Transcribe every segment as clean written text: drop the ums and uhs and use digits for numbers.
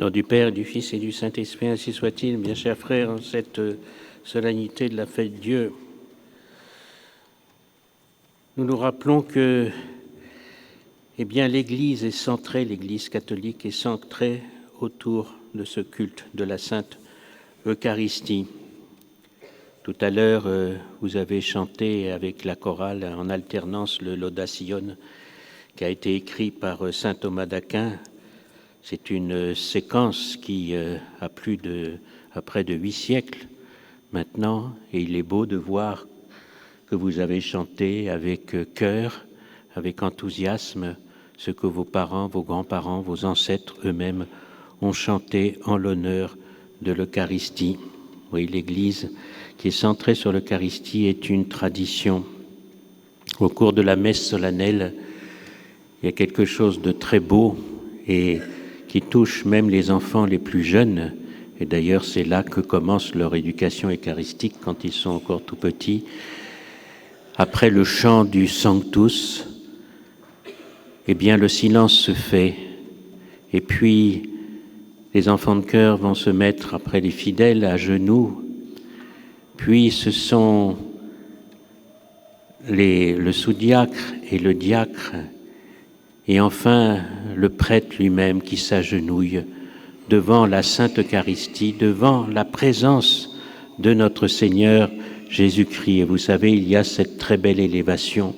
Nom du Père, du Fils et du Saint-Esprit, ainsi soit-il. Bien chers frères, en cette solennité de la fête de Dieu, nous nous rappelons que l'Église est centrée, l'Église catholique est centrée autour de ce culte de la Sainte Eucharistie. Tout à l'heure, vous avez chanté avec la chorale en alternance le Laudationne qui a été écrit par saint Thomas d'Aquin. C'est une séquence qui a près de 8 siècles maintenant, et il est beau de voir que vous avez chanté avec cœur, avec enthousiasme, ce que vos parents, vos grands-parents, vos ancêtres eux-mêmes ont chanté en l'honneur de l'Eucharistie. Oui, l'Église qui est centrée sur l'Eucharistie est une tradition. Au cours de la messe solennelle, il y a quelque chose de très beau et qui touche même les enfants les plus jeunes. Et d'ailleurs, c'est là que commence leur éducation eucharistique quand ils sont encore tout petits. Après le chant du Sanctus, le silence se fait. Et puis, les enfants de chœur vont se mettre, après les fidèles, à genoux. Puis, ce sont le sous-diacre et le diacre, et enfin le prêtre lui-même qui s'agenouille devant la Sainte Eucharistie, devant la présence de notre Seigneur Jésus-Christ. Et vous savez, il y a cette très belle élévation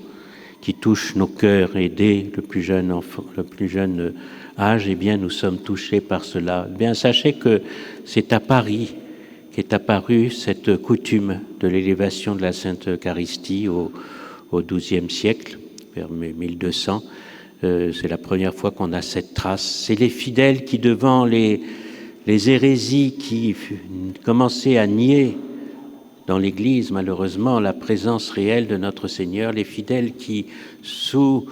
qui touche nos cœurs, et dès le plus jeune âge, nous sommes touchés par cela. Sachez que c'est à Paris qu'est apparue cette coutume de l'élévation de la Sainte Eucharistie au XIIe siècle, vers 1200. C'est la première fois qu'on a cette trace. C'est les fidèles qui, devant les hérésies qui commençaient à nier dans l'Église, malheureusement, la présence réelle de notre Seigneur, les fidèles qui, sous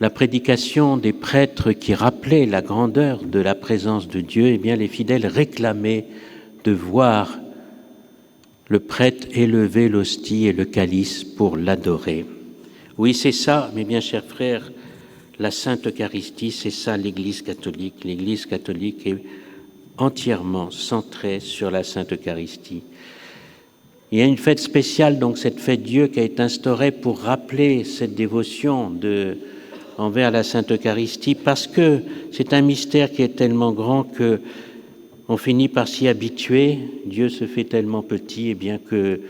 la prédication des prêtres qui rappelaient la grandeur de la présence de Dieu, les fidèles réclamaient de voir le prêtre élever l'hostie et le calice pour l'adorer. Oui, c'est ça, mes bien chers frères, la Sainte Eucharistie, c'est ça l'Église catholique. L'Église catholique est entièrement centrée sur la Sainte Eucharistie. Il y a une fête spéciale, donc cette fête Dieu, qui a été instaurée pour rappeler cette dévotion envers la Sainte Eucharistie, parce que c'est un mystère qui est tellement grand que on finit par s'y habituer. Dieu se fait tellement petit, que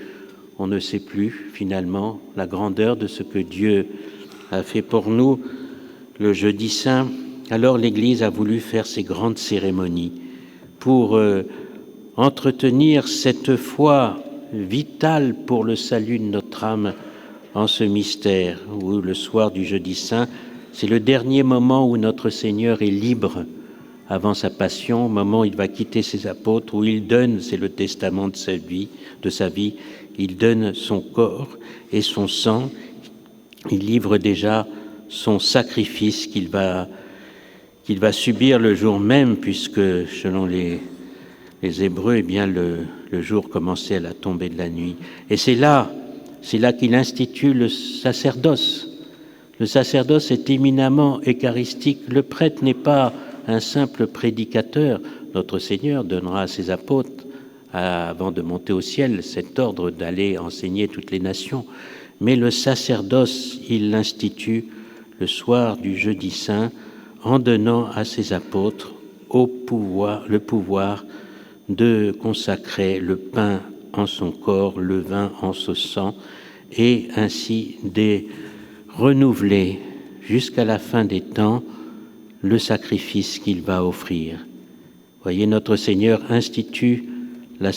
on ne sait plus finalement la grandeur de ce que Dieu a fait pour nous le jeudi saint. Alors l'Église a voulu faire ces grandes cérémonies pour entretenir cette foi vitale pour le salut de notre âme en ce mystère, où le soir du jeudi saint, c'est le dernier moment où notre Seigneur est libre avant sa passion, au moment où il va quitter ses apôtres, où il donne, c'est le testament de sa vie, il donne son corps et son sang, il livre déjà son sacrifice qu'il va subir le jour même, puisque selon les Hébreux, le jour commençait à la tombée de la nuit. Et c'est là qu'il institue le sacerdoce. Le sacerdoce est éminemment eucharistique. Le prêtre n'est pas un simple prédicateur. Notre Seigneur donnera à ses apôtres, avant de monter au ciel, cet ordre d'aller enseigner toutes les nations. Mais le sacerdoce, il l'institue le soir du jeudi saint, en donnant à ses apôtres le pouvoir de consacrer le pain en son corps, le vin en son sang, et ainsi de renouveler jusqu'à la fin des temps le sacrifice qu'il va offrir. Voyez, notre Seigneur institue le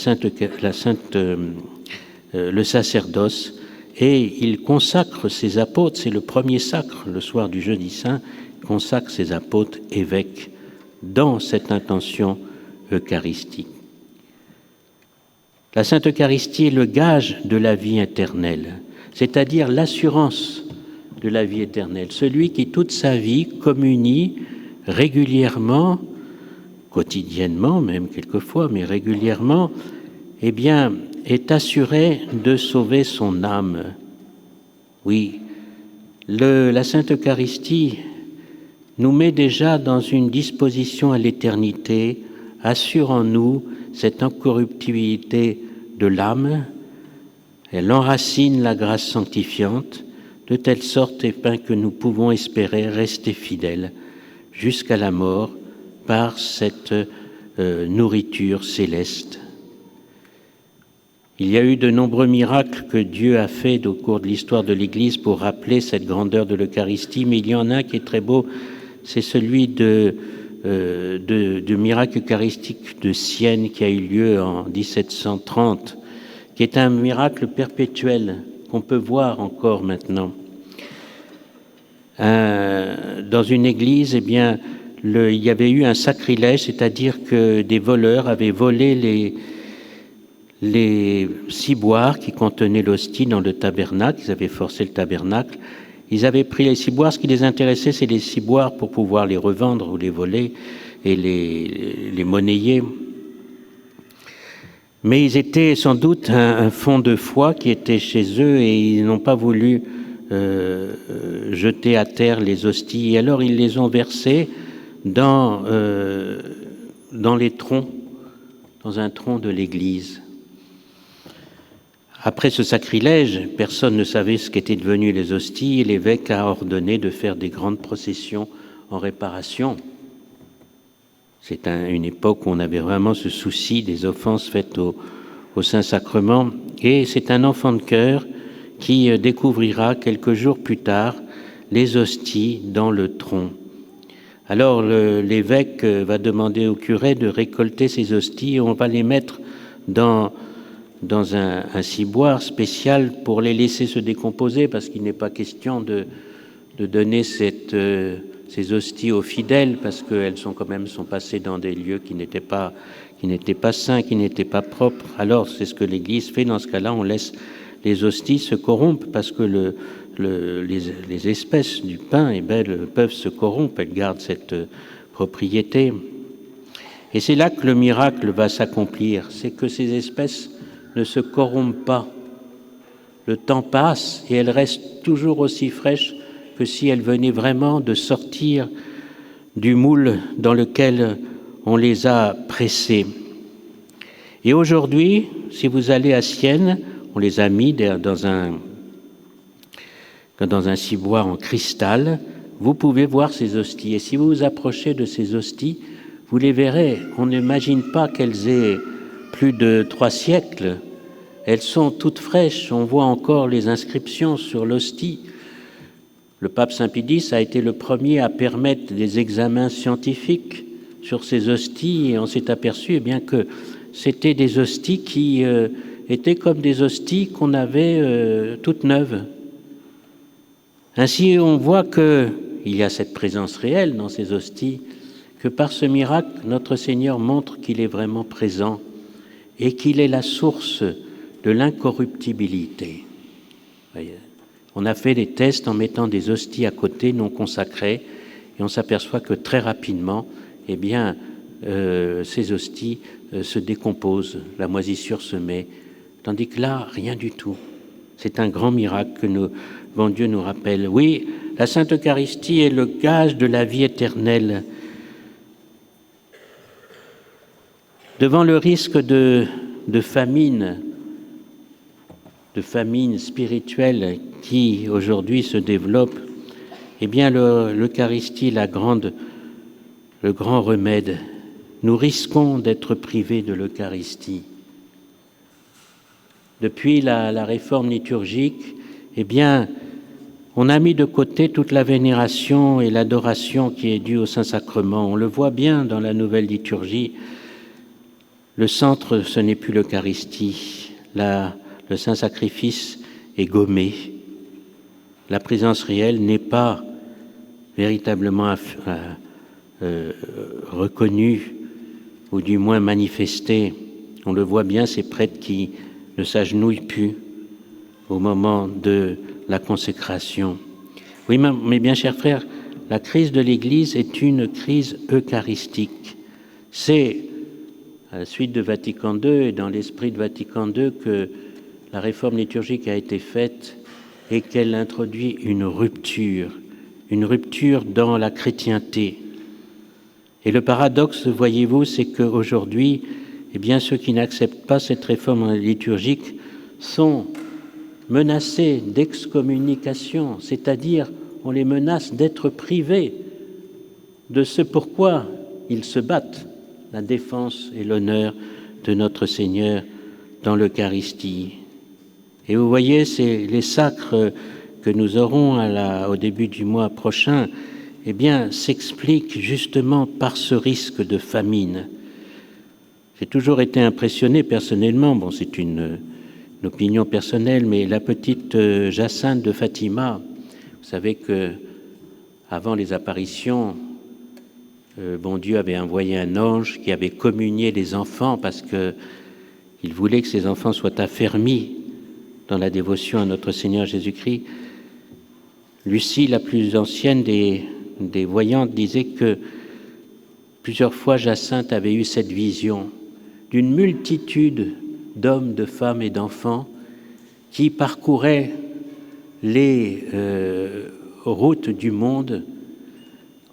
sacerdoce, et il consacre ses apôtres, c'est le premier sacre, le soir du jeudi saint, consacre ses apôtres évêques dans cette intention eucharistique. La Sainte Eucharistie est le gage de la vie éternelle, c'est-à-dire l'assurance de la vie éternelle. Celui qui toute sa vie communie régulièrement, quotidiennement même quelquefois, mais régulièrement, est assuré de sauver son âme. Oui, la Sainte Eucharistie nous met déjà dans une disposition à l'éternité assure en nous cette incorruptibilité de l'âme. Elle enracine la grâce sanctifiante, de telle sorte que nous pouvons espérer rester fidèles jusqu'à la mort par cette nourriture céleste. Il y a eu de nombreux miracles que Dieu a faits au cours de l'histoire de l'Église pour rappeler cette grandeur de l'Eucharistie, mais il y en a un qui est très beau, c'est celui du miracle eucharistique de Sienne qui a eu lieu en 1730, qui est un miracle perpétuel qu'on peut voir encore maintenant. Dans une église, eh bien, il y avait eu un sacrilège, c'est-à-dire que des voleurs avaient volé les ciboires qui contenaient l'hostie dans le tabernacle. Ils avaient forcé le tabernacle. Ils avaient pris les ciboires. Ce qui les intéressait, c'est les ciboires pour pouvoir les revendre ou les voler et les monnayer. Mais ils étaient sans doute un fond de foi qui était chez eux et ils n'ont pas voulu jeter à terre les hosties. Et alors ils les ont versées dans les troncs, dans un tronc de l'église. Après ce sacrilège, personne ne savait ce qu'étaient devenues les hosties et l'évêque a ordonné de faire des grandes processions en réparation. C'est une époque où on avait vraiment ce souci des offenses faites au Saint-Sacrement. Et c'est un enfant de chœur qui découvrira quelques jours plus tard les hosties dans le tronc. Alors l'évêque va demander au curé de récolter ces hosties et on va les mettre dans un ciboire spécial pour les laisser se décomposer, parce qu'il n'est pas question de donner ces hosties aux fidèles, parce qu'elles sont passées dans des lieux qui n'étaient pas saints, qui n'étaient pas propres. Alors c'est ce que l'Église fait dans ce cas-là, on laisse les hosties se corrompre, parce que les espèces du pain peuvent se corrompre, elles gardent cette propriété. Et c'est là que le miracle va s'accomplir, c'est que ces espèces ne se corrompent pas. Le temps passe et elles restent toujours aussi fraîches que si elles venaient vraiment de sortir du moule dans lequel on les a pressées. Et aujourd'hui, si vous allez à Sienne, on les a mis dans un ciboire en cristal, vous pouvez voir ces hosties. Et si vous vous approchez de ces hosties, vous les verrez. On n'imagine pas qu'elles aient plus de 3 siècles. Elles sont toutes fraîches. On voit encore les inscriptions sur l'hostie. Le pape Saint Pie X a été le premier à permettre des examens scientifiques sur ces hosties et on s'est aperçu bien que c'était des hosties qui étaient comme des hosties qu'on avait toutes neuves. Ainsi, on voit qu'il y a cette présence réelle dans ces hosties, que par ce miracle, notre Seigneur montre qu'il est vraiment présent et qu'il est la source de l'incorruptibilité. On a fait des tests en mettant des hosties à côté non consacrées et on s'aperçoit que très rapidement, eh bien, ces hosties se décomposent, la moisissure se met, tandis que là, rien du tout. C'est un grand miracle que bon Dieu nous rappelle. Oui, la Sainte Eucharistie est le gage de la vie éternelle. Devant le risque de famine spirituelle qui aujourd'hui se développe, eh bien l'Eucharistie, le grand remède. Nous risquons d'être privés de l'Eucharistie. Depuis la réforme liturgique, eh bien, on a mis de côté toute la vénération et l'adoration qui est due au Saint-Sacrement. On le voit bien dans la nouvelle liturgie. Le centre, ce n'est plus l'Eucharistie. Le Saint-Sacrifice est gommé. La présence réelle n'est pas véritablement reconnue, ou du moins manifestée. On le voit bien, ces prêtres qui ne s'agenouillent plus au moment de la consécration. Oui, mais bien chers frères, la crise de l'Église est une crise eucharistique. C'est à la suite de Vatican II et dans l'esprit de Vatican II que la réforme liturgique a été faite et qu'elle introduit une rupture dans la chrétienté. Et le paradoxe, voyez-vous, c'est qu'aujourd'hui, eh bien, ceux qui n'acceptent pas cette réforme liturgique sont menacés d'excommunication, c'est-à-dire on les menace d'être privés de ce pourquoi ils se battent, la défense et l'honneur de notre Seigneur dans l'Eucharistie. Et vous voyez, c'est les sacres que nous aurons au début du mois prochain, eh bien, s'expliquent justement par ce risque de famine. J'ai toujours été impressionné personnellement, bon, c'est une opinion personnelle, mais la petite Jacinthe de Fatima, vous savez que avant les apparitions, bon Dieu avait envoyé un ange qui avait communié les enfants parce que il voulait que ces enfants soient affermis dans la dévotion à notre Seigneur Jésus-Christ. Lucie, la plus ancienne des voyantes, disait que plusieurs fois Jacinthe avait eu cette vision d'une multitude d'hommes, de femmes et d'enfants qui parcouraient les routes du monde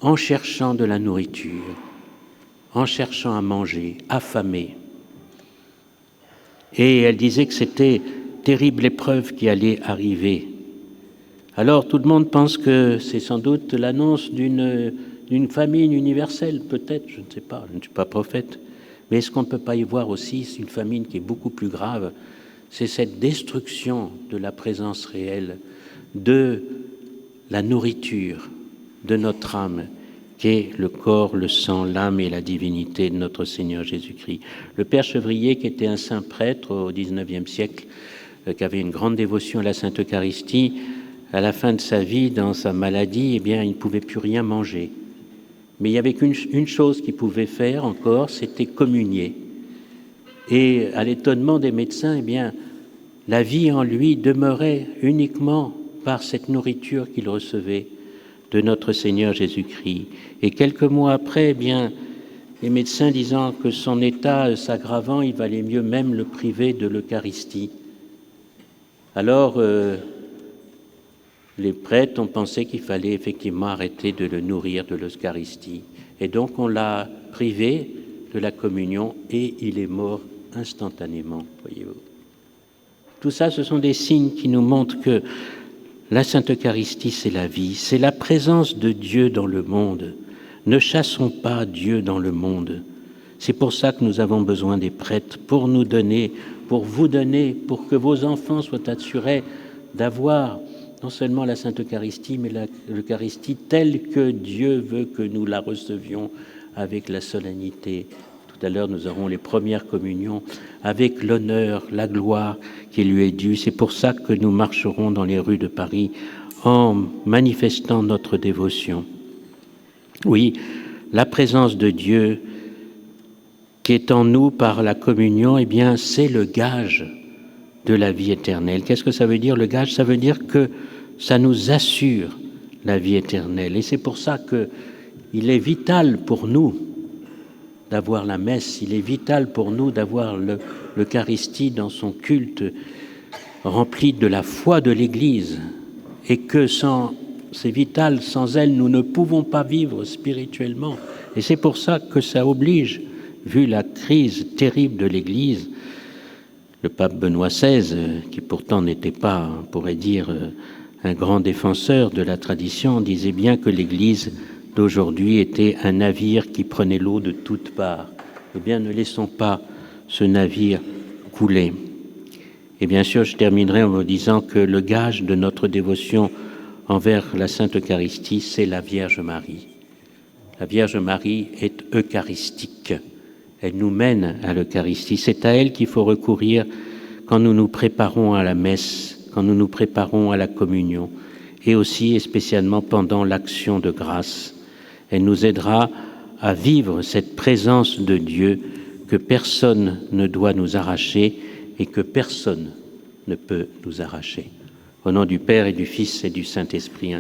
en cherchant de la nourriture, en cherchant à manger, affamés. Et elle disait que c'était terrible épreuve qui allait arriver. Alors tout le monde pense que c'est sans doute l'annonce d'une famine universelle, peut-être, je ne sais pas, je ne suis pas prophète, mais est-ce qu'on ne peut pas y voir aussi une famine qui est beaucoup plus grave? C'est cette destruction de la présence réelle, de la nourriture de notre âme, qui est le corps, le sang, l'âme et la divinité de notre Seigneur Jésus-Christ. Le Père Chevrier, qui était un saint prêtre au XIXe siècle, qui avait une grande dévotion à la Sainte Eucharistie, à la fin de sa vie, dans sa maladie, eh bien, il ne pouvait plus rien manger. Mais il n'y avait qu'une chose qu'il pouvait faire encore, c'était communier. Et à l'étonnement des médecins, eh bien, la vie en lui demeurait uniquement par cette nourriture qu'il recevait de notre Seigneur Jésus-Christ. Et quelques mois après, eh bien, les médecins disant que son état s'aggravant, il valait mieux même le priver de l'Eucharistie. Alors, les prêtres ont pensé qu'il fallait effectivement arrêter de le nourrir de l'Eucharistie. Et donc, on l'a privé de la communion et il est mort instantanément, voyez-vous. Tout ça, ce sont des signes qui nous montrent que la Sainte Eucharistie, c'est la vie, c'est la présence de Dieu dans le monde. Ne chassons pas Dieu dans le monde. C'est pour ça que nous avons besoin des prêtres, pour nous donner, pour vous donner, pour que vos enfants soient assurés d'avoir non seulement la Sainte Eucharistie, mais l'Eucharistie telle que Dieu veut que nous la recevions avec la solennité. Tout à l'heure, nous aurons les premières communions avec l'honneur, la gloire qui lui est due. C'est pour ça que nous marcherons dans les rues de Paris en manifestant notre dévotion. Oui, la présence de Dieu qui est en nous par la communion, eh bien, c'est le gage de la vie éternelle. Qu'est-ce que ça veut dire, le gage? Ça veut dire que ça nous assure la vie éternelle. Et c'est pour ça qu'il est vital pour nous d'avoir la messe, il est vital pour nous d'avoir l'Eucharistie dans son culte rempli de la foi de l'Église, et que c'est vital, sans elle, nous ne pouvons pas vivre spirituellement. Et c'est pour ça que ça oblige, vu la crise terrible de l'Église, le pape Benoît XVI, qui pourtant n'était pas, on pourrait dire, un grand défenseur de la tradition, disait bien que l'Église d'aujourd'hui était un navire qui prenait l'eau de toutes parts. Eh bien, ne laissons pas ce navire couler. Et bien sûr, je terminerai en vous disant que le gage de notre dévotion envers la Sainte Eucharistie, c'est la Vierge Marie. La Vierge Marie est eucharistique. Elle nous mène à l'Eucharistie. C'est à elle qu'il faut recourir quand nous nous préparons à la messe, quand nous nous préparons à la communion, et aussi et spécialement pendant l'action de grâce. Elle nous aidera à vivre cette présence de Dieu que personne ne doit nous arracher et que personne ne peut nous arracher. Au nom du Père et du Fils et du Saint-Esprit.